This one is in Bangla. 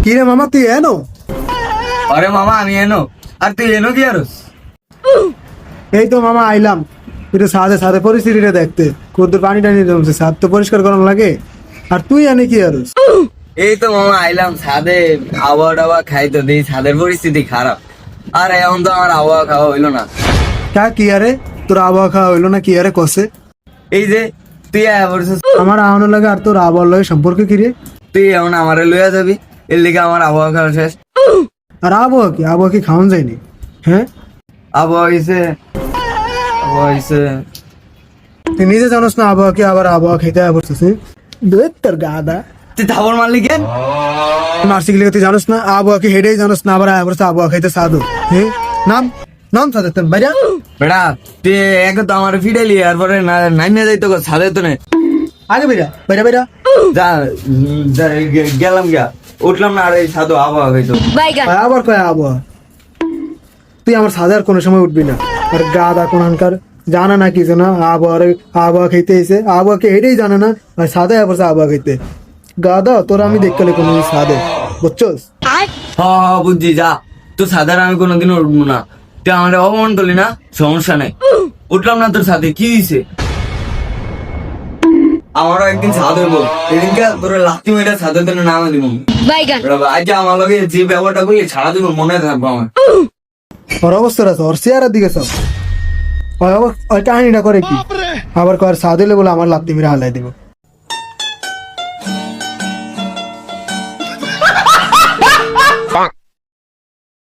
কি রে মামা তুই এনো? আরে মামা আমি এনো, আর তুই এনো কি আরস? এই তো মামা আইলাম একটু সাথে সাথে পরিস্থিতিটা দেখতে, কদ্দুর পানি টানি জমছে, ছাদ তো পরিষ্কার করানো লাগে। আর তুই এনে কি আরস? এই তো মামা আইলাম ছাদে, আবহাওয়া টাওয়া খাই তো দিই, ছাদের পরিস্থিতি খারাপ। আর এখন তো আমার আবহাওয়া খাওয়া হইলো না। কা কি আরে তোর আবহাওয়া খাওয়া হইলো না কি আরে কষে? এই যে তুই আয়া বলছিস, আমার আহনো লাগে আর তোর আবহাওয়ার লাগে সম্পর্ক কি রে? তুই এখন আমারে লইয়া যাবি, এর লিগে আমার আবহাওয়া খাওয়া শেষ। আর আবহাওয়া কি খাওয়ান যায়নি? হ্যাঁ আবহাওয়া হইছে, আবহাওয়া হইছে। তুই নিজে জানোস না আবহাওয়া কি, আবার আবহাওয়া খেতে পড়ছিস? দেখ তোর গাদা তুই থাবর মারলি কেন? মার্সিক লিগে তুই জানোস না আবহাওয়া কি হেডেই জানোস না, আবার আবহাওয়া খাইতে সাদো। হ্যাঁ নাম নাম সাদে তোর বাইরা। বেড়া তুই এক তো আমার ফিডাইলি, এরপরে নাইমে যাইতো ছাদে তো নে। আগে বেরা বেরা বেরা। যা গেলাম গিয়া, উঠলাম না, আর এই ছাদও আবহাওয়া হইতো। আবার কয় আবহাওয়া, তুই আমার সাজার কোনো সময় উঠবি না। আর গাদা কোনখানকার জানা না কিছু না, আবহাওয়া খাইতে এসে আবহাওয়াকে এটাই জানে না, আর সাদে পড়ছে আবহাওয়া খাইতে। গাদা তোর আমি দেখলে কোনো সাদে বুঝছস? বুঝছি, যা তোর ছাদের আমি কোনোদিন উঠবো না। তুই আমার অপমান করলি না, সমস্যা নেই, উঠলাম না তোর সাথে, কি দিছে? আমারও একদিন ছাদ হইব, এদিনকে তোর লাথি মেয়েটা ছাদের জন্য নামে দিব। আজ আমার লগে যে ব্যবহারটা করলি ছাড়া দিব, মনে থাকবো আমার। ওর অবস্থা আছে, ওর চেহারার দিকে সব ওই কাহিনীটা করে কি, আবার কয় সাদে বলে আমার লাত্তি মেরে হালাই দিব।